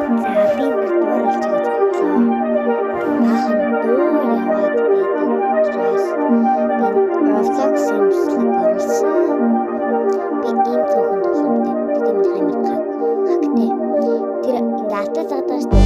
За би битүүр олж байгаа бодлоо. Баахан дуу яваад байдаг учраас би Roblox имслэг оруулсан. Би ийм цөөхөн тоглоомтой. Тэгтээ минь хаймархаг. Хагтээ. Тэр дата загдаг шүү.